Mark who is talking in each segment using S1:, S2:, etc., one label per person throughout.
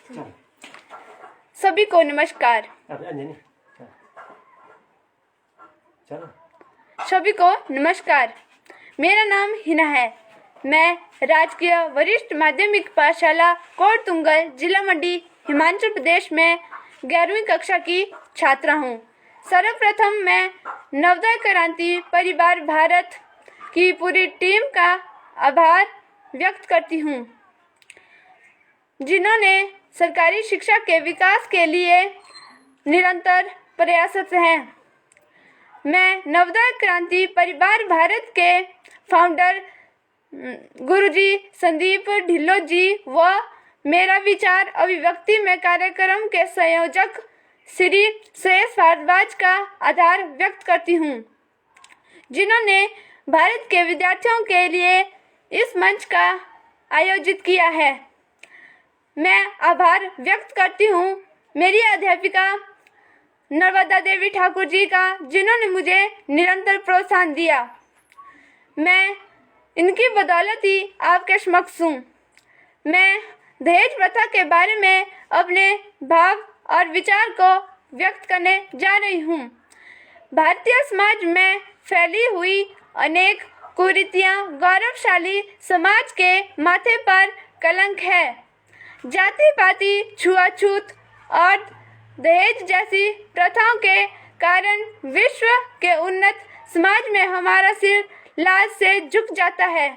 S1: सभी को नमस्कार। सभी को नमस्कार। मेरा नाम हिना है। मैं राजकीय वरिष्ठ माध्यमिक पाठशाला कोटतुंगल, जिला मंडी, हिमाचल प्रदेश में 11वीं कक्षा की छात्रा हूँ। सर्वप्रथम मैं नवोदय क्रांति परिवार भारत की पूरी टीम का आभार व्यक्त करती हूँ, जिन्होंने सरकारी शिक्षा के विकास के लिए निरंतर प्रयासरत हैं। मैं नवोदय क्रांति परिवार भारत के फाउंडर गुरुजी संदीप ढिल्लों जी व मेरा विचार अभिव्यक्ति में कार्यक्रम के संयोजक श्री श्रेयस भारद्वाज का आभार व्यक्त करती हूँ, जिन्होंने भारत के विद्यार्थियों के लिए इस मंच का आयोजित किया है। मैं आभार व्यक्त करती हूँ मेरी अध्यापिका नर्मदा देवी ठाकुर जी का, जिन्होंने मुझे निरंतर प्रोत्साहन दिया। मैं इनकी बदौलत ही आपके समक्ष हूँ। मैं दहेज प्रथा के बारे में अपने भाव और विचार को व्यक्त करने जा रही हूँ। भारतीय समाज में फैली हुई अनेक कुरीतियाँ गौरवशाली समाज के माथे पर कलंक है। जाति पाति, छुआछूत और दहेज जैसी प्रथाओं के कारण विश्व के उन्नत समाज में हमारा सिर लाज से झुक जाता है।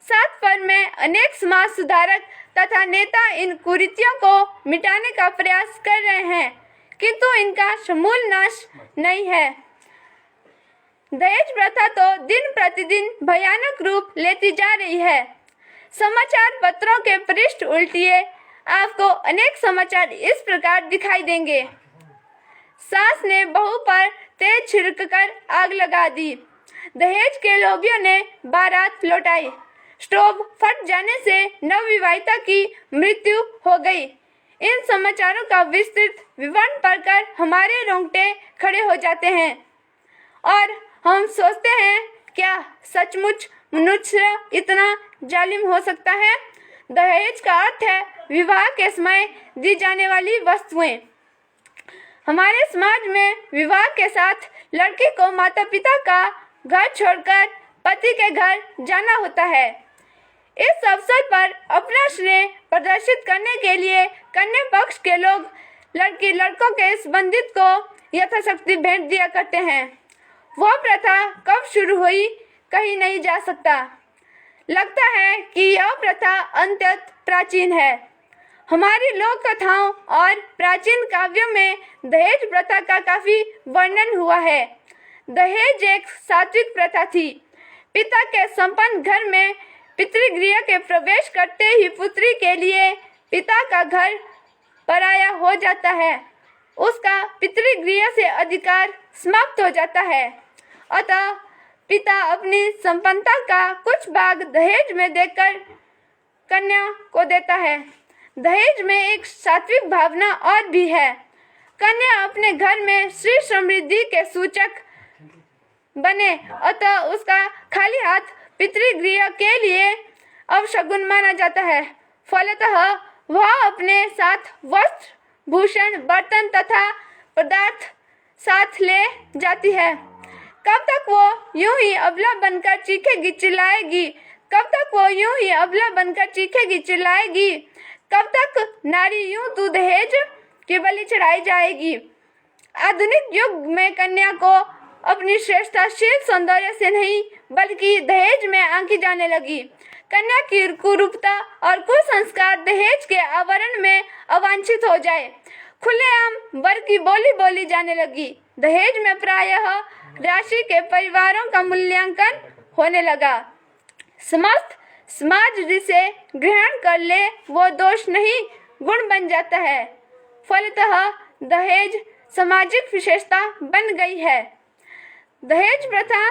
S1: साथ पर में अनेक समाज सुधारक तथा नेता इन कुरीतियों को मिटाने का प्रयास कर रहे हैं, किंतु इनका समूल नाश नहीं है। दहेज प्रथा तो दिन प्रतिदिन भयानक रूप लेती जा रही है। समाचार पत्रों के पृष्ठ उल्टिए आपको अनेक समाचार इस प्रकार दिखाई देंगे। सास ने बहू पर तेज छिड़ककर आग लगा दी। दहेज के लोभियों ने बारात लौटाई। स्टोव फट जाने से नवविवाहिता की मृत्यु हो गई। इन समाचारों का विस्तृत विवरण पढ़कर हमारे रोंगटे खड़े हो जाते हैं और हम सोचते हैं, क्या सचमुच मनुष्य इतना जालिम हो सकता है? दहेज का अर्थ है विवाह के समय दी जाने वाली वस्तुएं। हमारे समाज में विवाह के साथ लड़की को माता पिता का घर छोड़कर पति के घर जाना होता है। इस अवसर पर अपना स्नेह प्रदर्शित करने के लिए कन्या पक्ष के लोग लड़की लड़कों के संबंधित को यथाशक्ति भेंट दिया करते हैं। वह प्रथा कब शुरू हुई कहीं नहीं जा सकता। लगता है कि यह प्रथा अत्यंत प्राचीन है। हमारी लोक कथाओं और प्राचीन काव्यों में दहेज प्रथा का काफी वर्णन हुआ है। दहेज एक सात्विक प्रथा थी। पिता के संपन्न घर में पितृगृह के प्रवेश करते ही पुत्री के लिए पिता का घर पराया हो जाता है। उसका पितृगृह से अधिकार समाप्त हो जाता है। अतः पिता अपनी संपन्नता का कुछ भाग दहेज में देकर कन्या को देता है। दहेज में एक सात्विक भावना और भी है। कन्या अपने घर में श्री समृद्धि के सूचक बने, अतः उसका खाली हाथ पितृगृह के लिए अवशगुन माना जाता है। फलतः वह अपने साथ वस्त्र, भूषण, बर्तन तथा पदार्थ साथ ले जाती है। कब तक वो यूं ही अबला बनकर चीखेगी चिल्लाएगी? कब तक वो यूं ही अबला बनकर चीखेगी चिल्लाएगी? कब तक नारी यूं तू दहेज की बलि चढ़ाई जाएगी? आधुनिक युग में कन्या को अपनी श्रेष्ठताशील सौंदर्य से नहीं बल्कि दहेज में आंकी जाने लगी। कन्या की कुरूपता और कुसंस्कार दहेज के आवरण में अवांछित हो जाए। खुलेआम वर की बोली बोली जाने लगी। दहेज में प्रायः राशि के परिवारों का मूल्यांकन होने लगा। समस्त समाज जिसे ग्रहण कर ले वो दोष नहीं गुण बन जाता है। फलतः दहेज सामाजिक विशेषता बन गई है। दहेज प्रथा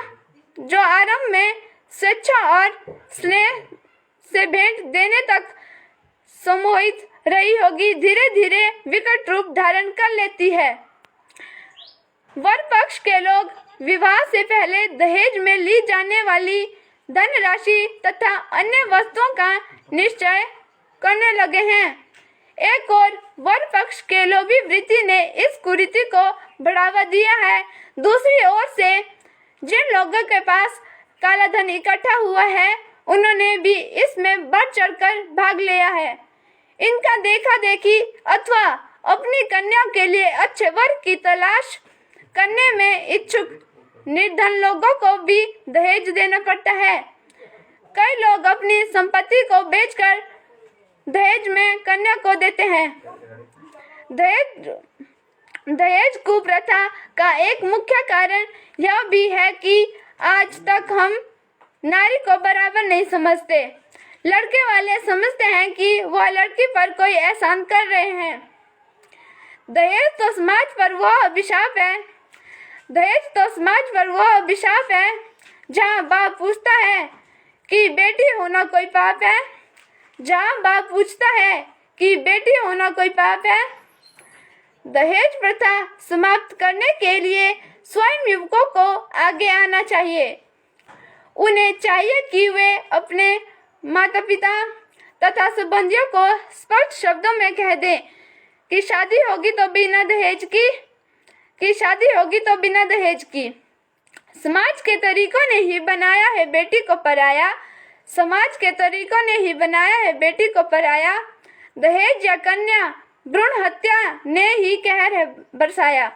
S1: जो आरंभ में स्वेच्छा और स्नेह से भेंट देने तक सम्मोहित रही होगी, धीरे धीरे विकट रूप धारण कर लेती है। वर पक्ष के लोग विवाह से पहले दहेज में ली जाने वाली धनराशि तथा अन्य वस्तुओं का निश्चय करने लगे हैं। एक और वर पक्ष के लोभी वृत्ति ने इस कुरीति को बढ़ावा दिया है। दूसरी ओर से जिन लोगों के पास काला धन इकट्ठा हुआ है, उन्होंने भी इसमें बढ़ चढ़कर भाग लिया है। इनका देखा देखी अथवा अपनी कन्या के लिए अच्छे वर की तलाश करने में इच्छुक निर्धन लोगों को भी दहेज देना पड़ता है। कई लोग अपनी संपत्ति को बेचकर दहेज में कन्या को देते हैं। दहेज कुप्रथा का एक मुख्य कारण यह भी है कि आज तक हम नारी को बराबर नहीं समझते। लड़के वाले समझते हैं कि वह लड़की पर कोई एहसान कर रहे हैं। दहेज तो समाज पर वह अभिशाप है। दहेज तो समाज पर वह अभिशाप है जहाँ बाप पूछता है कि बेटी होना कोई पाप है। जहाँ बाप पूछता है कि बेटी होना कोई पाप है। दहेज प्रथा समाप्त करने के लिए स्वयं युवकों को आगे आना चाहिए। उन्हें चाहिए कि वे अपने माता पिता तथा संबंधियों को स्पष्ट शब्दों में कह दें कि शादी होगी तो बिना दहेज की। समाज के तरीकों ने ही बनाया है बेटी को पराया। समाज के तरीकों ने ही बनाया है बेटी को पराया। दहेज या कन्या भ्रूण हत्या ने ही कहर है बरसाया।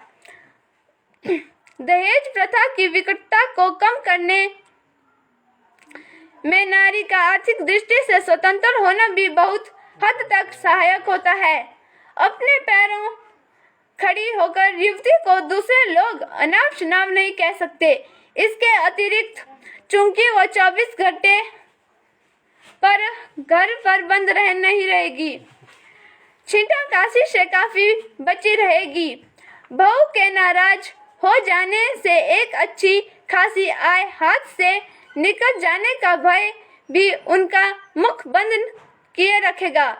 S1: दहेज प्रथा की विकटता को कम करने में नारी का आर्थिक दृष्टि से स्वतंत्र होना भी बहुत हद तक सहायक होता है। अपने पैरों खड़ी होकर युवती को दूसरे लोग अनाप शनाप नहीं कह सकते। इसके अतिरिक्त चूंकि वो 24 घंटे पर घर पर बंद नहीं रहेगी, छींटा काशी से काफी बची रहेगी। बहू के नाराज हो जाने से एक अच्छी खासी आय हाथ से निकल जाने का भय भी उनका मुख बंद किए रखेगा।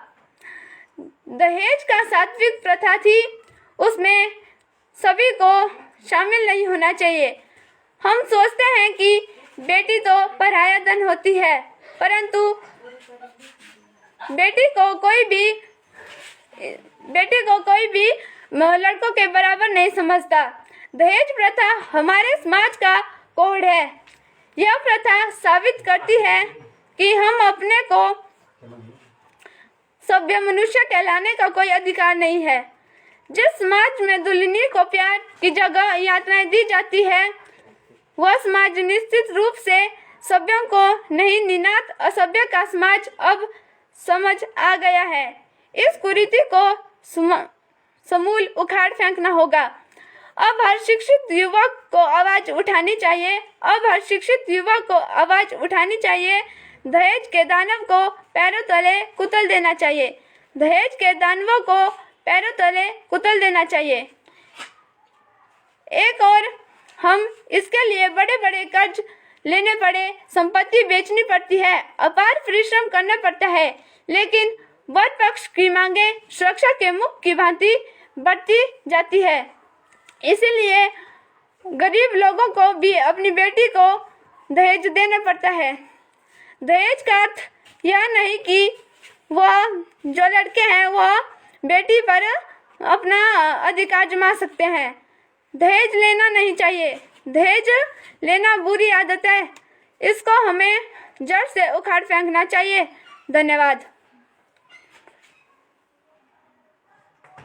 S1: दहेज का सात्विक प्रथा थी, उसमें सभी को शामिल नहीं होना चाहिए। हम सोचते हैं कि बेटी तो पराया धन होती है, परंतु बेटी को कोई भी लड़कों के बराबर नहीं समझता। दहेज प्रथा हमारे समाज का कोड है। यह प्रथा साबित करती है कि हम अपने को सभ्य मनुष्य कहलाने का कोई अधिकार नहीं है। जिस समाज में दुल्हनी को प्यार की जगह यातनाएं दी जाती है, वह समाज निश्चित रूप से सभ्यों को नहीं, निनात असभ्य का समाज अब समझ आ गया है। इस कुरीति को समूल उखाड़ फेंकना होगा। अब हर शिक्षित युवक को आवाज उठानी चाहिए। दहेज के दानव को पैरों तले कुचल देना चाहिए। एक और हम इसके लिए बड़े बड़े कर्ज लेने पड़े, संपत्ति बेचनी पड़ती है, अपार परिश्रम करना पड़ता है, लेकिन वर पक्ष की मांगे सुरक्षा के मुख की भांति बढ़ती जाती है। इसलिए गरीब लोगों को भी अपनी बेटी को दहेज देना पड़ता है। दहेज का अर्थ यह नहीं कि वह जो लड़के हैं वह बेटी पर अपना अधिकार जमा सकते हैं। दहेज लेना नहीं चाहिए। दहेज लेना बुरी आदत है। इसको हमें जड़ से उखाड़ फेंकना चाहिए। धन्यवाद।